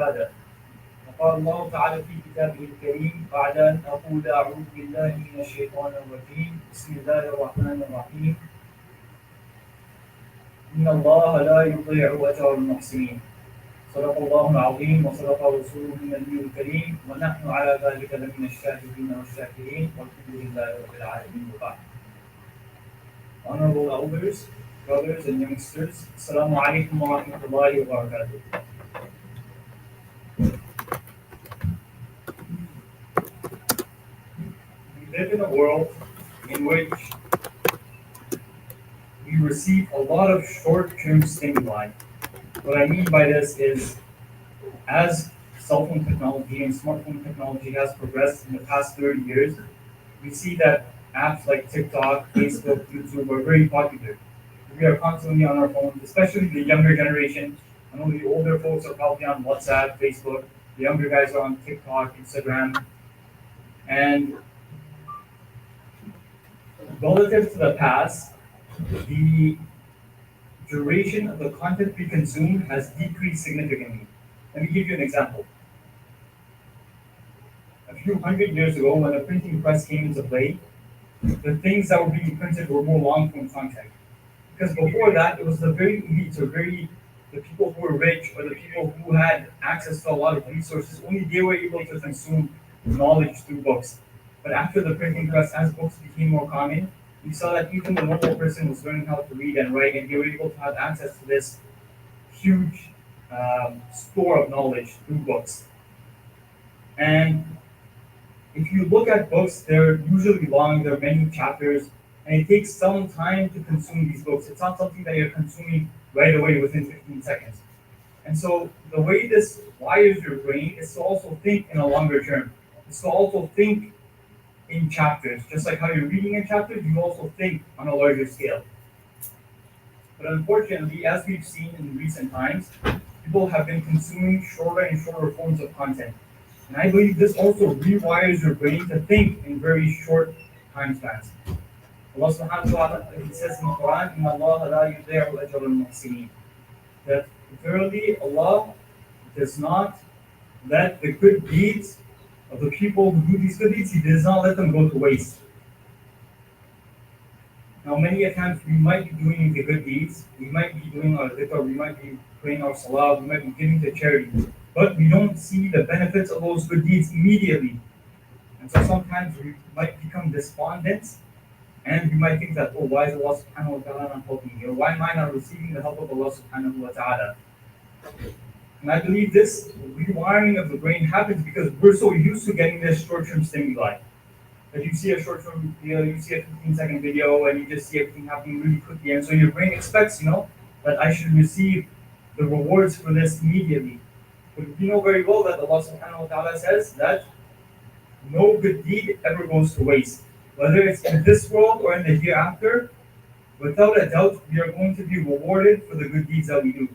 هذا وقال الله تعالى في كتابه الكريم بعد أن أقول أعوذ بالله من الشيطان الرجيم بسم الله الرحمن الرحيم إن الله لا يضيع أجر المحسنين صدق الله العظيم وصدق رسوله النبي الكريم ونحن على ذلك لمن الشاهدين والشاكرين والحمد لله رب العالمين وبعد. Honorable elders, brothers and youngsters, Assalamu alaikum wa rahmatullahi wa barakatuh. We live in a world in which we receive a lot of short-term stimuli. What I mean by this is, as cell phone technology and smartphone technology has progressed in the past 30 years, we see that apps like TikTok, Facebook, YouTube are very popular. We are constantly on our phones, especially the younger generation. I know the older folks are probably on WhatsApp, Facebook. The younger guys are on TikTok, Instagram. And relative to the past, the duration of the content we consume has decreased significantly. Let me give you an example. A few hundred years ago, when the printing press came into play, the things that were being printed were more long form content. Because before that, it was the very elites, or the people who were rich, or the people who had access to a lot of resources. Only they were able to consume knowledge through books. But after the printing press, as books became more common, we saw that even the normal person was learning how to read and write, and they were able to have access to this huge store of knowledge through books. And if you look at books, they're usually long, there are many chapters, and it takes some time to consume these books. It's not something that you're consuming right away within 15 seconds. And so the way this wires your brain is to also think in a longer term. It's to also think in chapters. Just like how you're reading in chapters, you also think on a larger scale. But unfortunately, as we've seen in recent times, people have been consuming shorter and shorter forms of content. And I believe this also rewires your brain to think in very short time spans. Allah subhanahu wa ta'ala, He says in the Quran, إِنَّ اللَّهَ لَا يُضِيعُ أَجْرَ الْمُحْسِنِينَ, that verily Allah does not let the good deeds of the people who do these good deeds, He does not let them go to waste. Now, many a times we might be doing the good deeds, we might be doing our dhikr, we might be praying our salah, we might be giving to charity, but we don't see the benefits of those good deeds immediately. And so sometimes we might become despondent, and we might think that, oh, why is Allah subhanahu wa ta'ala not helping me? Or why am I not receiving the help of Allah subhanahu wa ta'ala? And I believe this rewiring of the brain happens because we're so used to getting this short-term stimuli. That you see a short-term video, you see a 15-second video, and you just see everything happening really quickly. And so your brain expects, that I should receive the rewards for this immediately. But we know very well that Allah subhanahu wa ta'ala says that no good deed ever goes to waste. Whether it's in this world or in the hereafter, without a doubt, we are going to be rewarded for the good deeds that we do.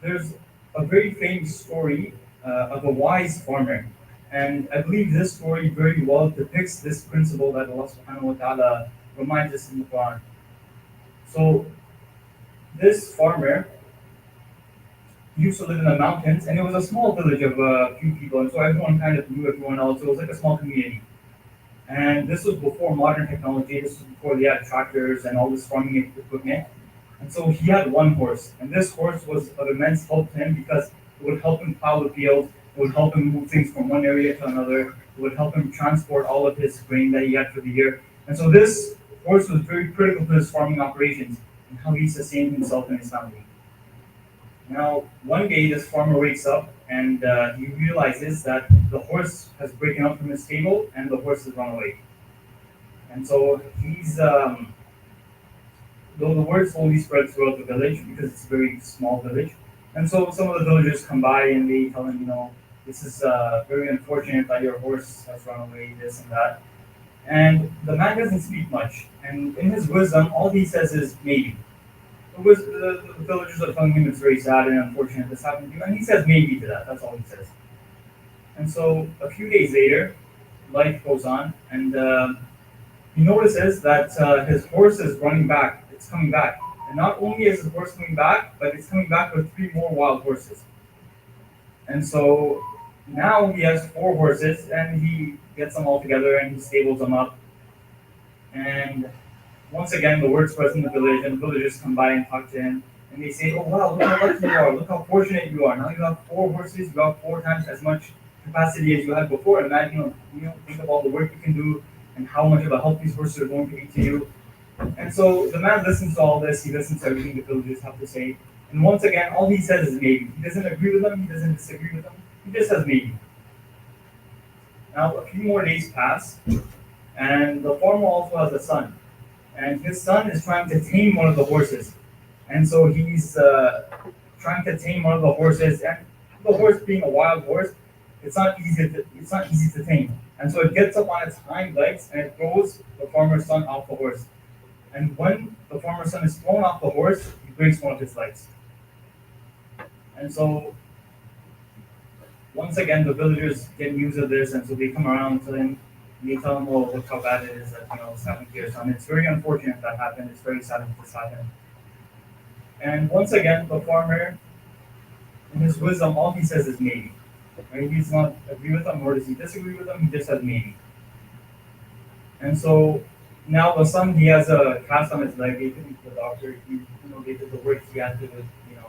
There's a very famous story of a wise farmer. And I believe this story very well depicts this principle that Allah subhanahu wa ta'ala reminds us in the Quran. So this farmer used to live in the mountains, and it was a small village of a few people, and so everyone kind of knew everyone else. It was like a small community. And this was before modern technology. This was before they had tractors and all this farming equipment. And so he had one horse, and this horse was of immense help to him because it would help him plow the field, it would help him move things from one area to another, it would help him transport all of his grain that he had for the year. And so this horse was very critical to his farming operations and how he sustained himself and his family. Now, one day this farmer wakes up and he realizes that the horse has broken out from his stable and the horse has run away. And so though the word slowly spreads throughout the village because it's a very small village. And so some of the villagers come by and they tell him, this is very unfortunate that your horse has run away, this and that. And the man doesn't speak much. And in his wisdom, all he says is maybe. The villagers are telling him it's very sad and unfortunate this happened to you. And he says maybe to that. That's all he says. And so a few days later, life goes on. And he notices that his horse is running back. It's coming back. And not only is the horse coming back, but it's coming back with three more wild horses. And so now he has four horses, and he gets them all together and he stables them up. And once again, the word spreads in the village, and the villagers come by and talk to him. And they say, "Oh wow, look how lucky you are! Look how fortunate you are! Now you have four horses. You have four times as much capacity as you had before. Imagine, think of all the work you can do, and how much of a help these horses are going to be to you." And so the man listens to all this. He listens to everything the villagers have to say. And once again, all he says is maybe. He doesn't agree with them. He doesn't disagree with them. He just says maybe. Now a few more days pass, and the farmer also has a son, and his son is trying to tame one of the horses. And so he's trying to tame one of the horses, and the horse being a wild horse, it's not easy to tame. And so it gets up on its hind legs and it throws the farmer's son off the horse. And when the farmer's son is thrown off the horse, he breaks one of his legs. And so once again, the villagers get news of this, and so they come around to him. And they tell him, "Oh, look how bad it is that it's happened to your son. It's very unfortunate that happened. It's very sad that this happened." And once again, the farmer, in his wisdom, all he says is maybe. Right? He does not agree with them, nor does he disagree with them. He just says maybe. And so now the son, he has a cast on his leg. They took him to the doctor. They did the work he had to,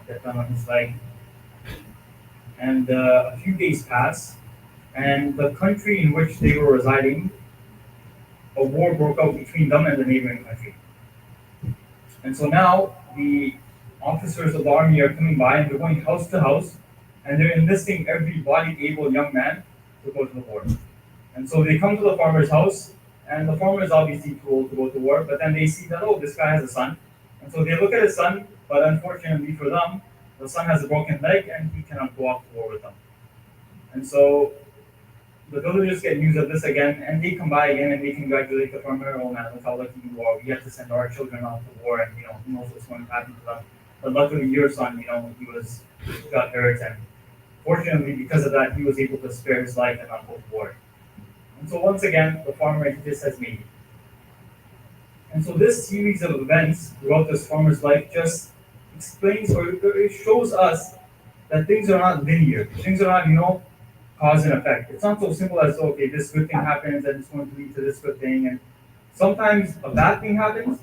get done on his leg. And a few days pass, and the country in which they were residing, a war broke out between them and the neighboring country. And so now the officers of the army are coming by, and they're going house to house, and they're enlisting every bodied able young man to go to the war. And so they come to the farmer's house, and the farmer is obviously too old to go to war, but then they see that, oh, this guy has a son. And so they look at his son, but unfortunately for them, the son has a broken leg and he cannot go off to war with them. And so the villagers get news of this again, and they come by again and they congratulate the farmer. "Oh man, look how lucky you are. We have to send our children off to war, and who knows what's going to happen to them. But luckily your son, he got hurt, and fortunately because of that he was able to spare his life and not go to war." And so once again, the farmer just says maybe. And so this series of events throughout this farmer's life just explains, or it shows us that things are not linear. Things are not, cause and effect. It's not so simple as, okay, this good thing happens and it's going to lead to this good thing. And sometimes a bad thing happens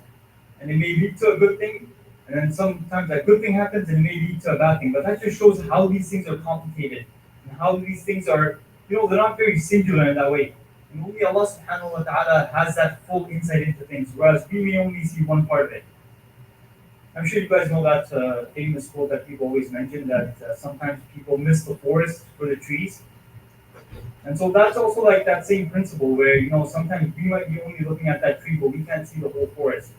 and it may lead to a good thing. And then sometimes a good thing happens and it may lead to a bad thing. But that just shows how these things are complicated and how these things are, they're not very singular in that way. And only Allah subhanahu wa ta'ala has that full insight into things, whereas we may only see one part of it. I'm sure you guys know that famous quote that people always mention, that sometimes people miss the forest for the trees. And so that's also like that same principle where, sometimes we might be only looking at that tree, but we can't see the whole forest.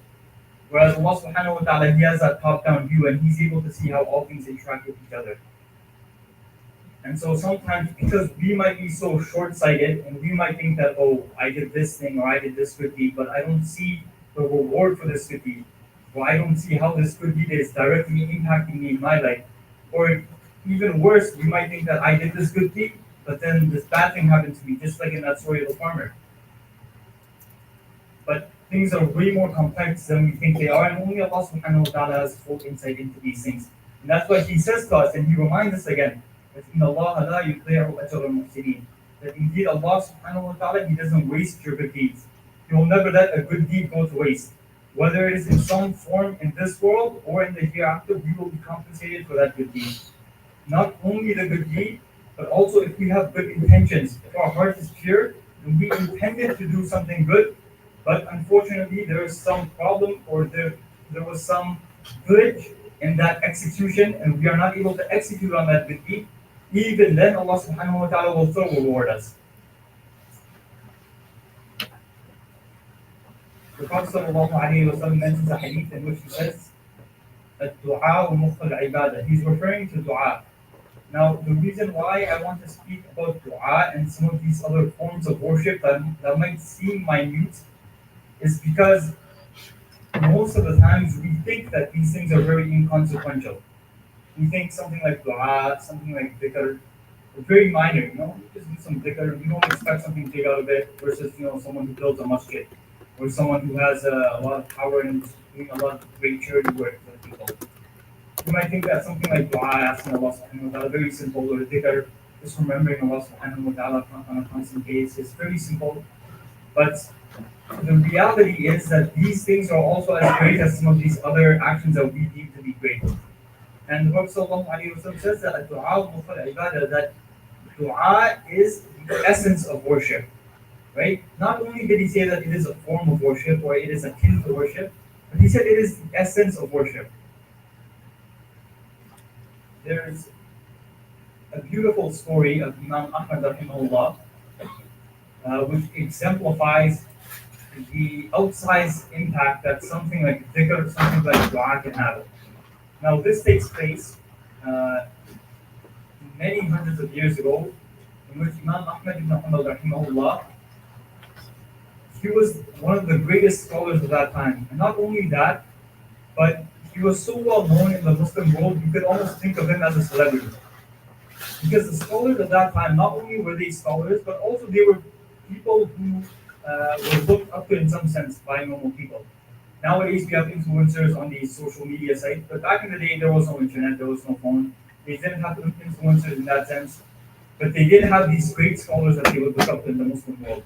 Whereas Allah subhanahu wa ta'ala, He has that top-down view and He's able to see how all things interact with each other. And so sometimes, because we might be so short-sighted and we might think that, oh, I did this thing or I did this good deed, but I don't see the reward for this good deed. Or I don't see how this good deed is directly impacting me in my life. Or even worse, we might think that I did this good deed, but then this bad thing happened to me, just like in that story of the farmer. But things are way more complex than we think they are, and only Allah subhanahu wa ta'ala has full insight into these things. And that's what He says to us, and He reminds us again, that إِنَّ اللَّهَ لَا يُضِيعُ أَجْرَ الْمُحْسِنِينَ. That indeed Allah subhanahu wa ta'ala, He doesn't waste your good deeds. He will never let a good deed go to waste. Whether it is in some form in this world or in the hereafter, we will be compensated for that good deed. Not only the good deed, but also if we have good intentions. If our heart is pure, and we intended to do something good, but unfortunately there is some problem, or there was some glitch in that execution, and we are not able to execute on that good deed, even then Allah subhanahu wa ta'ala will still reward us. The Prophet sallallahu alayhi wa sallam mentions a hadith in which he says, "Ad-du'a mukh al-ibadah." He's referring to dua. Now, the reason why I want to speak about dua and some of these other forms of worship that might seem minute is because most of the times we think that these things are very inconsequential. We think something like dua, something like dhikr, very minor, just do some dhikr. We don't expect something big out of it versus, someone who builds a masjid. or someone who has a lot of power and is doing a lot of great charity work for people. You might think that something like dua, asking Allah subhanahu wa ta'ala, very simple, or dhikr, just remembering Allah subhanahu wa ta'ala on a constant basis, very simple. But the reality is that these things are also as great as some of these other actions that we deem to be great. And the Prophet sallallahu alaihi wasallam says that dua ibadah, that dua is the essence of worship, right? Not only did he say that it is a form of worship or it is akin to worship, but he said it is the essence of worship. There's a beautiful story of Imam Ahmad rahimahullah, which exemplifies the outsized impact that something like dhikr, something like dua can have. Now, this takes place uh, many hundreds of years ago, in which Imam Ahmad ibn Hanbal rahimahullah, he was one of the greatest scholars of that time. And not only that, but he was so well known in the Muslim world, you could almost think of him as a celebrity. Because the scholars at that time, not only were they scholars, but also they were people who were looked up to in some sense by normal people. Nowadays, we have influencers on these social media sites, but back in the day, there was no internet, there was no phone. They didn't have influencers in that sense, but they did have these great scholars that they would look up to in the Muslim world.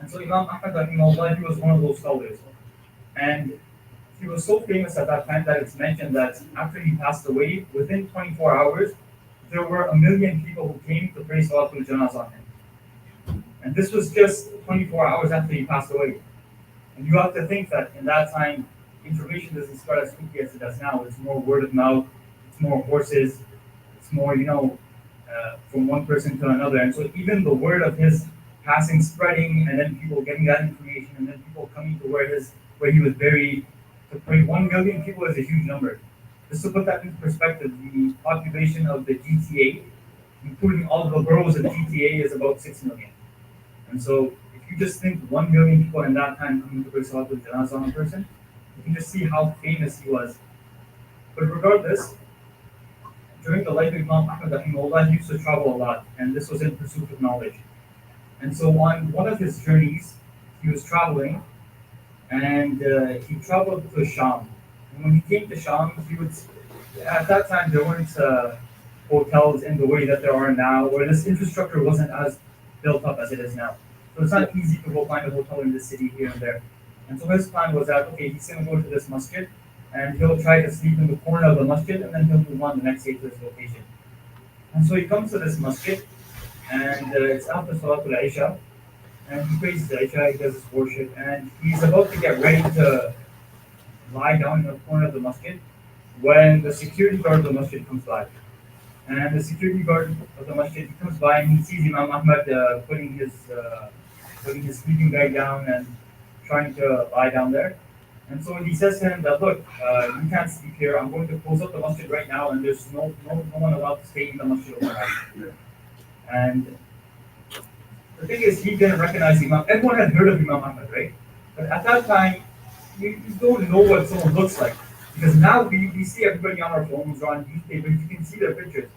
And so Imam Ahmad rahimahullah, he was one of those scholars. And he was so famous at that time that it's mentioned that after he passed away, within 24 hours, there were 1 million people who came to pray Salatul Janazah on him. And this was just 24 hours after he passed away. And you have to think that in that time, information doesn't spread as quickly as it does now. It's more word of mouth, it's more horses, it's more, from one person to another. And so even the word of his passing spreading, and then people getting that information, and then people coming to where he was buried, to pray 1 million people is a huge number. Just to put that into perspective, the population of the GTA, including all of the boroughs of the GTA, is about 6 million. And so if you just think 1 million people in that time coming to pray Salatul Janazah on a person, you can just see how famous he was. But regardless, during the life of Imam Ahmad rahimahullah, he used to travel a lot, and this was in pursuit of knowledge. And so on one of his journeys, he was traveling, and he traveled to Sham. And when he came to Sham, at that time there weren't hotels in the way that there are now, or this infrastructure wasn't as built up as it is now. So it's not easy to go find a hotel in the city here and there. And so his plan was that, okay, he's going to go to this masjid, and he'll try to sleep in the corner of the masjid, and then he'll move on the next day to his location. And so he comes to this masjid, and it's after Salatul Isha, and he prays the Isha, he does his worship, and he's about to get ready to lie down in the corner of the masjid when the security guard of the masjid comes by. And the security guard of the masjid comes by and he sees Imam Ahmad putting his sleeping bag down and trying to lie down there. And so he says to him that, look, you can't sleep here. I'm going to close up the masjid right now, and there's no one allowed to stay in the masjid overnight. And the thing is, he didn't recognize Imam. Everyone had heard of Imam Ahmad, right? But at that time, you don't know what someone looks like. Because now we see everybody on our phones or on newspapers, you can see their pictures.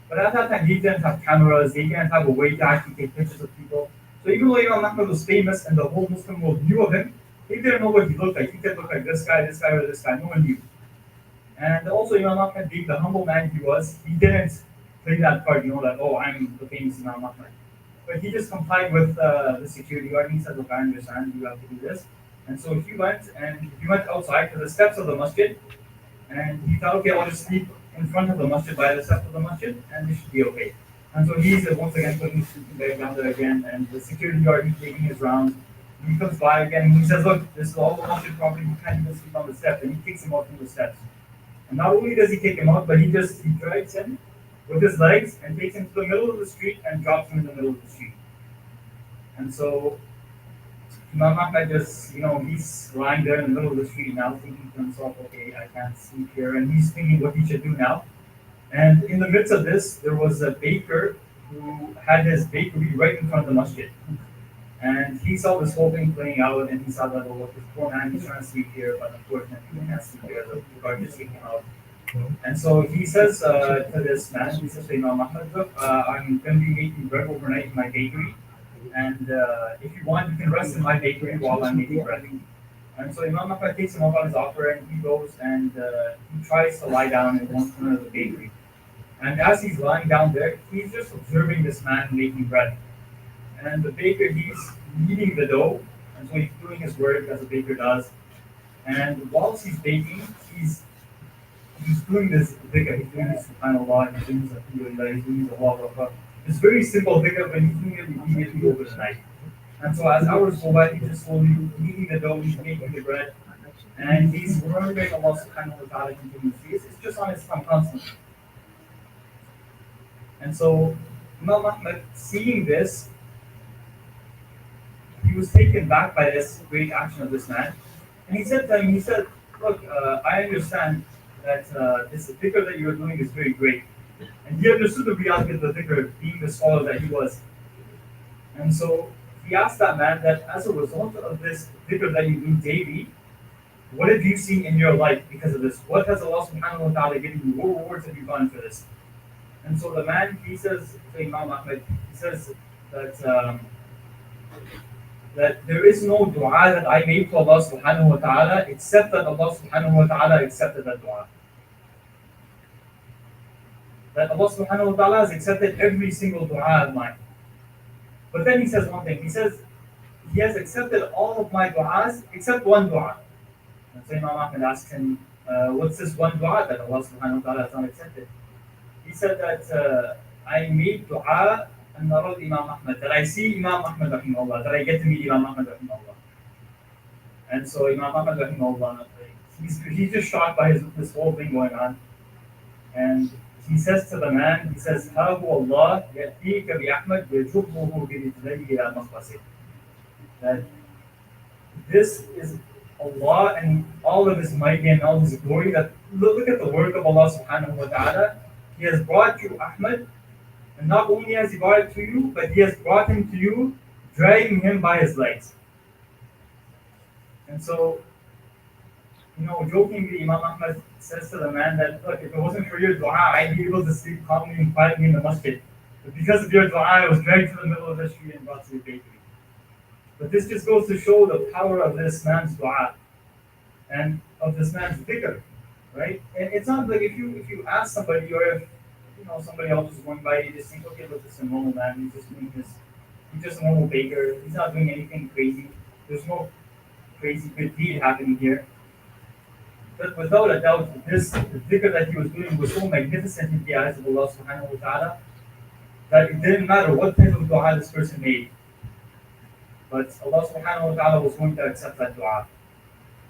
But at that time, they didn't have cameras, they didn't have a way to actually take pictures of people. So even though Imam Ahmad was famous and the whole Muslim world knew of him, they didn't know what he looked like. He could look like this guy, or this guy. No one knew. And also, Imam Ahmad, being the humble man he was, he didn't play that card, that, oh, I'm the famous Imam Ahmad. But he just complied with the security guard. He said, look, I understand, you have to do this. And so he went outside to the steps of the masjid, and he thought, okay, I'll just sleep in front of the masjid, by the steps of the masjid, and this should be okay. And so he's once again putting his sleeping bag down there again, and the security guard is taking his rounds. He comes by again, and he says, look, this is all the masjid property, you can't even sleep on the steps, and he kicks him out from the steps. And not only does he kick him out, but he drags him with his legs and takes him to the middle of the street and drops him in the middle of the street. And so Imam Ahmad just, he's lying there in the middle of the street now, thinking to himself, okay, I can't sleep here. And he's thinking what he should do now. And in the midst of this, there was a baker who had his bakery right in front of the masjid. And he saw this whole thing playing out, and he saw that, oh, this poor man, he's trying to sleep here, but unfortunately, he can't sleep here. The guard just kicked him out. And so he says to this man, he says to Imam Ahmad, look, I'm going to be making bread overnight in my bakery. And if you want, you can rest in my bakery while I'm making bread. And so Imam Ahmad takes him up on his offer and he goes and he tries to lie down in one corner of the bakery. And as he's lying down there, he's just observing this man making bread. And the baker, he's kneading the dough, and so he's doing his work as a baker does. And whilst he's baking, he's doing this dhikr, he's doing this subhanallah, he's doing this alhamdulillah, he's doing this Allah Akbar. It's very simple dhikr, but he's doing it immediately over the night. And so as hours go by, he's just slowly kneading the dough, he's making the bread, and he's remembering Allah subhanahu wa ta'ala continuously. It's just on his tongue constantly. And so Imam Ahmad, seeing this, he was taken back by this great action of this man. And he said to him, he said, look, I understand that this dhikr that you're doing is very great. And he understood the Bhiyaat with the dhikr, being the scholar that he was. And so he asked that man that as a result of this dhikr that you do daily, what have you seen in your life because of this? What has Allah subhanahu wa ta'ala given you? What rewards have you gotten for this? And so the man, he says to Imam Ahmad, he says that there is no dua that I made to Allah subhanahu wa ta'ala except that Allah subhanahu wa ta'ala accepted that dua. That Allah subhanahu wa ta'ala has accepted every single dua of mine. But then he says one thing, he says, he has accepted all of my du'as except one dua. And so Imam Ahmad asks him, what's this one dua that Allah subhanahu wa ta'ala has not accepted? He said that I made dua and narad Imam Ahmad, that I see Imam Ahmad rahimahullah, that I get to meet Imam Ahmad rahimahullah. And so Imam Ahmad rahimahullah, he's just shocked by this whole thing going on. And he says to the man, he says, هَا هُوَ اللَّهُ يَأْتِيكَ بِأَحْمَدْ وَيَجُبُّهُ بِرِجْلَيْهِ إِلَى مَخْبَصِهِ. That this is Allah and all of His mighty and all His glory. That look at the work of Allah subhanahu wa ta'ala. He has brought you Ahmad, and not only has He brought it to you, but He has brought him to you, dragging him by his legs. And so, jokingly, Imam Ahmad says to the man that, look, if it wasn't for your dua, I'd be able to sleep calmly and quietly in the masjid. But because of your dua, I was dragged to the middle of the street and brought to the bakery. But this just goes to show the power of this man's dua and of this man's dhikr, right? And it's not like if you ask somebody, or if somebody else is going by, you just think, okay, look, this is a normal man. He's just a normal baker. He's not doing anything crazy. There's no crazy good deed happening here. But without a doubt, the dhikr that he was doing was so magnificent in the eyes of Allah subhanahu wa ta'ala that it didn't matter what type of dua this person made. But Allah subhanahu wa ta'ala was going to accept that dua.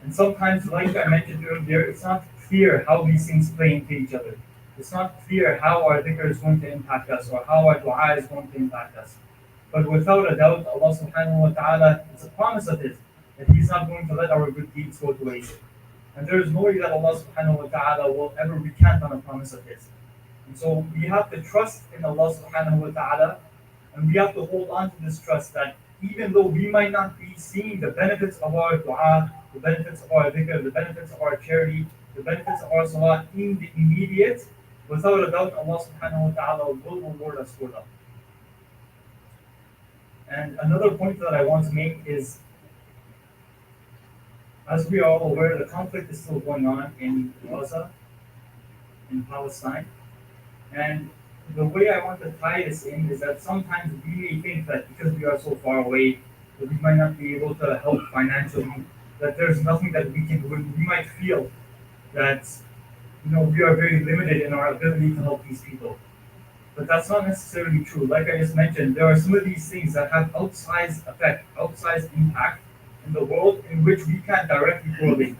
And sometimes, like I mentioned earlier, it's not clear how these things play into each other. It's not clear how our dhikr is going to impact us or how our dua is going to impact us. But without a doubt, Allah subhanahu wa ta'ala, it's a promise of His that He's not going to let our good deeds go to waste. And there is no way that Allah subhanahu wa ta'ala will ever recant on a promise of His. And so we have to trust in Allah subhanahu wa ta'ala, and we have to hold on to this trust that even though we might not be seeing the benefits of our dua, the benefits of our dhikr, the benefits of our charity, the benefits of our salah in the immediate, without a doubt Allah subhanahu wa ta'ala will reward us for them. And another point that I want to make is, as we are all aware, the conflict is still going on in Gaza, in Palestine. And the way I want to tie this in is that sometimes we may think that because we are so far away, that we might not be able to help financially, that there's nothing that we can do. We might feel that we are very limited in our ability to help these people. But that's not necessarily true. Like I just mentioned, there are some of these things that have outsized effect, outsized impact in the world in which we can't directly correlate.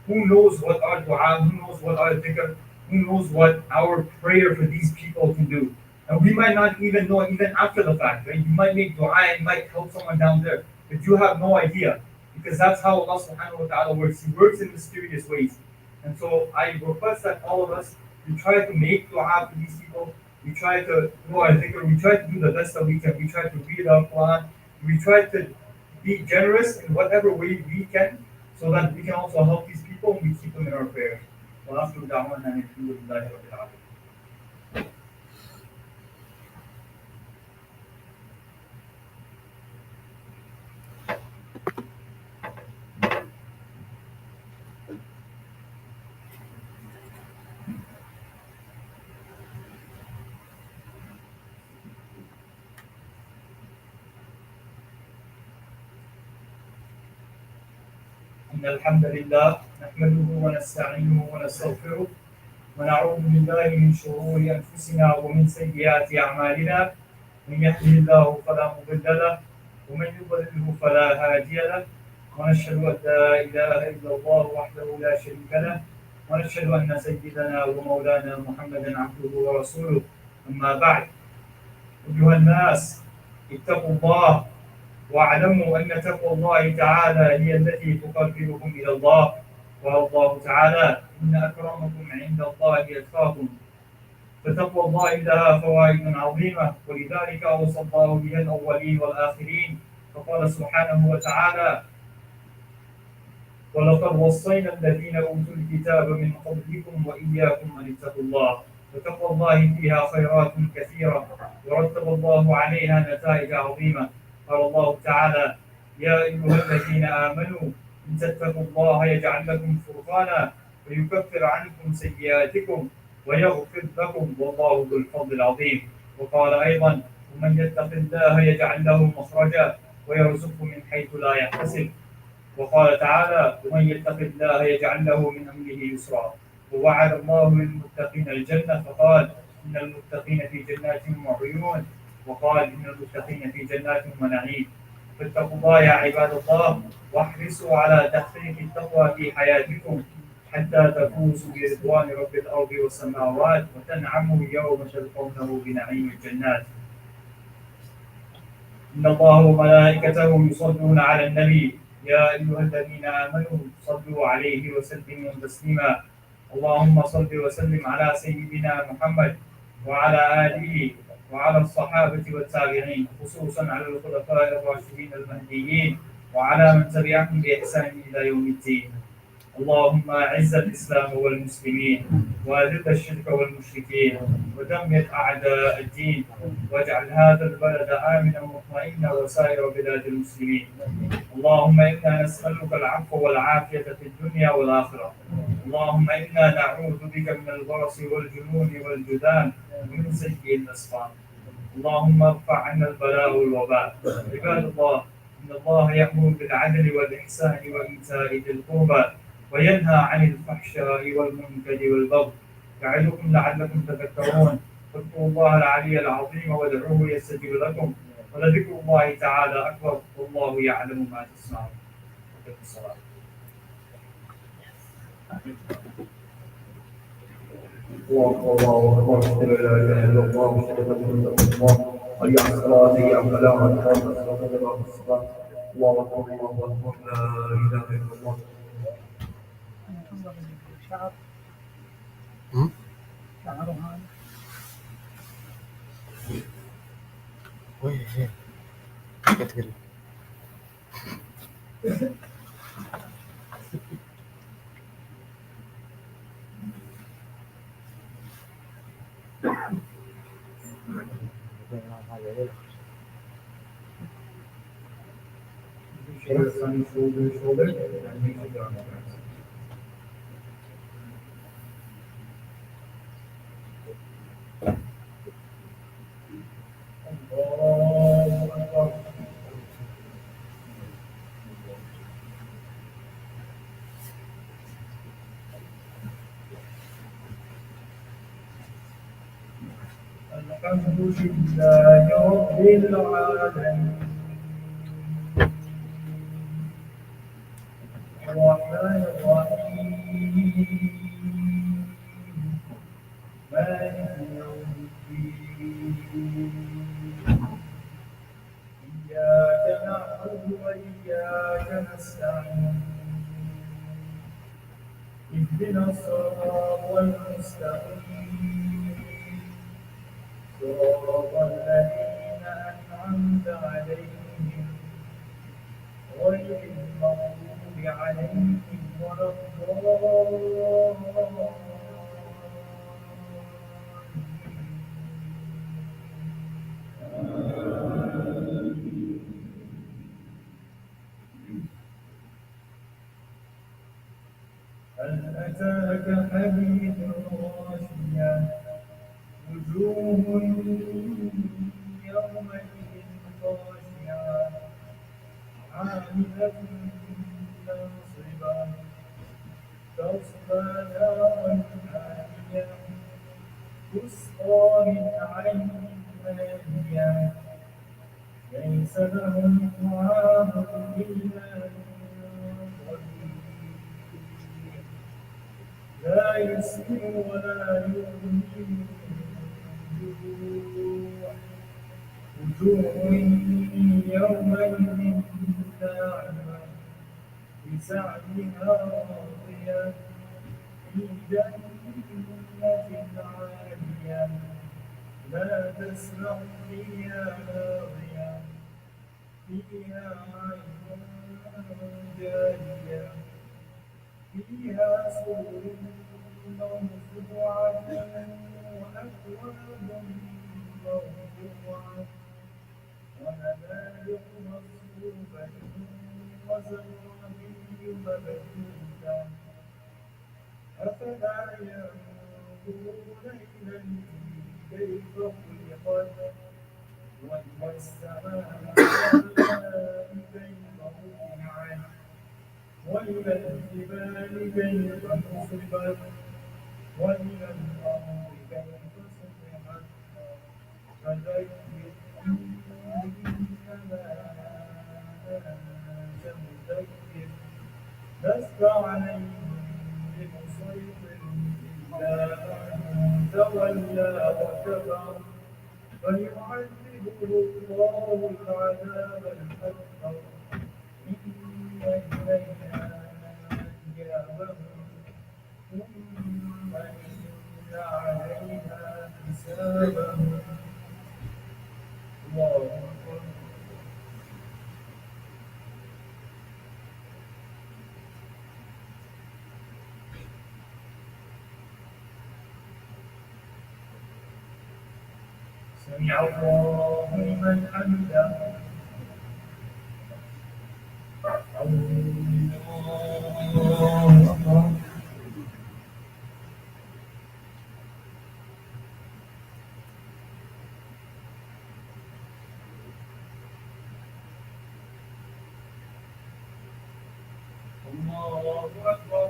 Who knows what our dua, who knows what our dhikr, who knows what our prayer for these people can do. And we might not even know even after the fact, right? You might make dua and might help someone down there, but you have no idea. Because that's how Allah subhanahu wa ta'ala works. He works in mysterious ways. And so I request that all of us, we try to make dua for these people. We try to do our dhikr. We try to do the best that we can. We try to read our Quran. We try to be generous in whatever way we can so that we can also help these people and we keep them in our prayers. وآخر دعوانا أن الحمد لله رب العالمين. إن الحمد لله نحمده ونستعينه ونستغفره ونعوذ بالله من شرور أنفسنا ومن سيئات أعمالنا من يهده الله فلا مضل له ومن يضلله فلا هادي له ونشهد أن لا إله إلا الله وحده لا شريك له ونشهد أن سيدنا ومولانا محمدا عبده ورسوله أما بعد أيها الناس اتقوا الله واعلموا أن تقوى الله تعالى هي التي تقربكم إلى الله. قال الله تعالى إن أكرمكم عند الله أتقاكم. فتقوى الله لها فوائد عظيمة ولذلك أوصى الله بها الأولين والآخرين فقال سبحانه وتعالى ولقد وصينا الذين أوتوا الكتاب من قبلكم وإياكم أن اتقوا الله. فتقوى الله فيها خيرات كثيرة ورتب الله عليها نتائج عظيمة. قال الله تعالى يا أيها الذين آمنوا إن تتقوا الله يجعل لكم فرقانا ويكفر عنكم سيئاتكم ويغفر لكم والله ذو الفضل العظيم. وقال أيضا ومن يتق الله يجعل له مخرجا ويرزقه من حيث لا يحتسب. وقال تعالى ومن يتق الله يجعل له من أمره يسرا. ووعد الله للمتقين الجنة فقال إن المتقين في جنات وعيون وقال إن المتقين في جنات ونعيم. فاتقوا الله يا عباد الله واحرصوا على تحقيق التقوى في حياتكم حتى تفوزوا برضوان رب الأرض والسماوات وتنعموا يوم تلقونه بنعيم الجنات. إن الله وملائكته يصلون على النبي يا أيها الذين آمنوا صلوا عليه وسلموا تسليما. اللهم صل وسلم على سيدنا محمد وعلى آله وعلى الصحابة والتابعين خصوصا على الخلفاء الراشدين المهديين وعلى من تبعهم بإحسان إلى يوم الدين. اللهم أعز الإسلام والمسلمين وأذل الشرك والمشركين ودمر أعداء الدين واجعل هذا البلد آمنا مطمئنا وسائر بلاد المسلمين. اللهم إنا نسألك العفو والعافية في الدنيا والآخرة. اللهم إنا نعوذ بك من البرص والجنون والجذام ومن سيء الأسقام. اللهم ارفع عنا البلاء والوباء. عباد الله إن الله يأمر بالعدل والإحسان وإيتاء ذي القربى وينهى عن الفحشاء والمنكر والبغي يعظكم لعلكم تذكرون. فاذكروا الله العلي العظيم وادعوه يستجب لكم ولذكر الله تعالى أكبر والله يعلم ما تصنعون. الصلاة. الله أكبر أشهد أن لا إله إلا الله وأشهد أن محمدا رسول الله. حي على الصلاة حي على الفلاح قد قامت الصلاة. الله أكبر الله أكبر لا إله إلا الله. شعرها وين كتقول الحمد لله رب العالمين الرحمن الرحيم مالك يوم الدين إياك نعبد وإياك نستعين اهدنا الصراط المستقيم صراط الذين أنعمت عليهم غير المغضوب عليهم ولا الضالين. هل أتاك حديث الغاشية وجوه يومئذ خاشعة عاملة ناصبة تسقى من عين آنية ليس لهم طعام إلا من ضريع لا يسمن ولا يغني من جوع وجوه يومئذ ناعمة لسعيها راضية في جنة عالية لا تسمع فيها لاغية فيها عين جارية فيها سرر مرفوعة وأكواب مرفوعة ونمارق مصفوفة وزرابي مبثوثة أفلا ينظرون إلى الإبل كيف خلقت وإلى السماء كيف رفعت وإلى الجبال كيف نصبت وإلى الأرض كيف سطحت فذكر إنما أنت مذكر لست عليهم بمسيطر إلا من تولى وكفر فيعذبه الله العذاب الأكبر إن إلينا إيابهم ثم إن علينا حسابهم الله أكبر سمع الله لمن حمده الله أكبر الله أكبر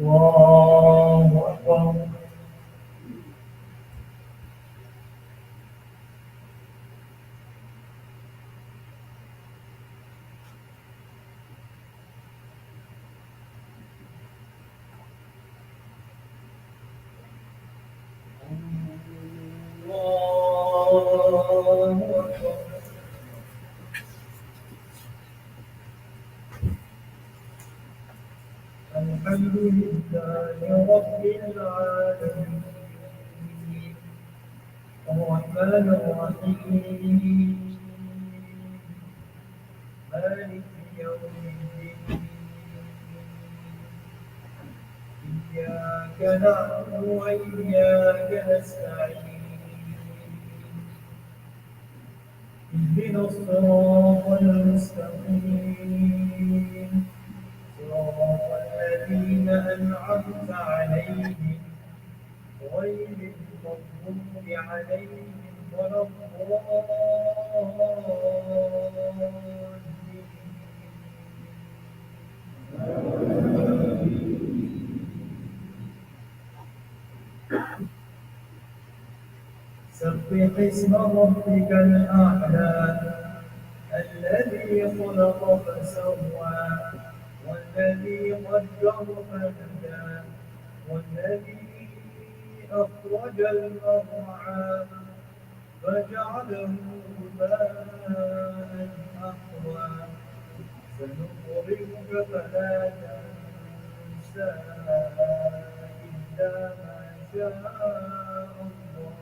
الله أكبر الله أكبر الحمد لله رب العالمين الرحمن الرحيم مالك يوم الدين إياك نعبد وإياك نستعين اهدنا الصراط المستقيم صراط الذين أنعمت عليهم غير المغضوب عليهم ولا الضالين سبح اسم ربك الأعلى الذي خلق فسوى والذي قدر فهدى والذي أخرج المرعى فجعله غثاء أحوى سنقرئك فلا تنسى إلا ما شاء الله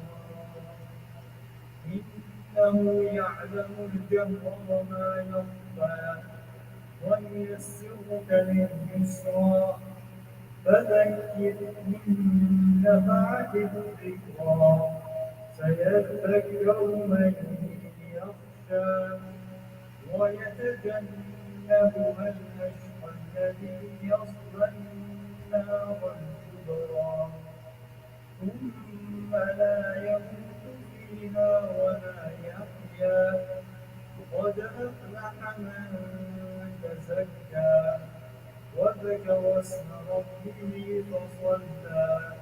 إنه يعلم الجهر وما يخفى وييسرك لليسرى فذكر إن نفعت الذكرى سيذكر من يخشى ويتجنبها الأشقى الذي يصلى النار الكبرى ثم لا يموت فيها ولا يحيا قد أفلح من تزكى وذكر اسم ربه فصلى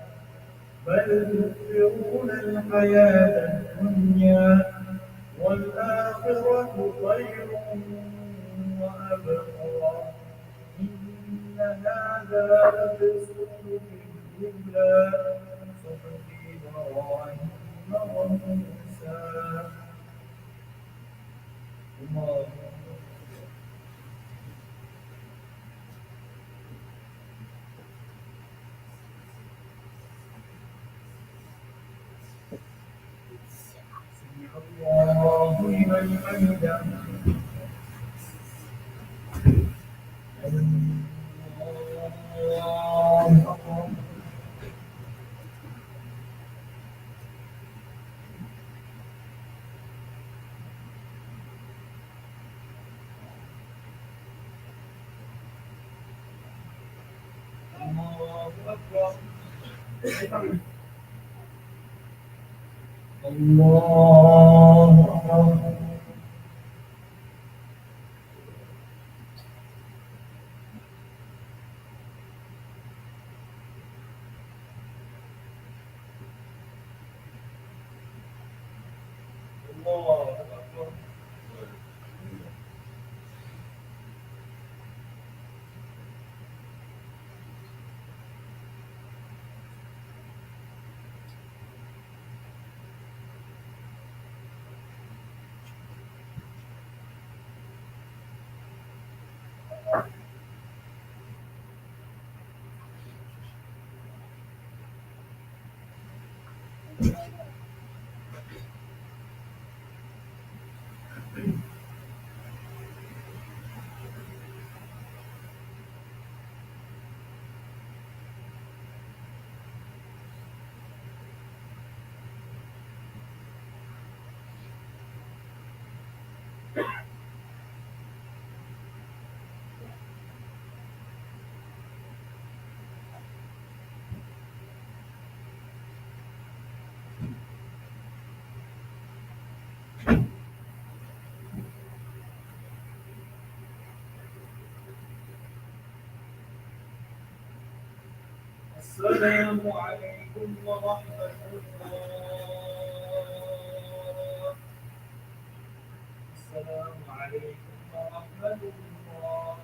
بل تؤثرون الحياة الدنيا والآخرة خير وأبقى إن هذا لفي الصحف الأولى صحف إبراهيم وموسى الله الله لمن حمده الله أكبر الله أكبر الله أكبر الله أكبر السلام عليكم ورحمة الله السلام عليكم ورحمة الله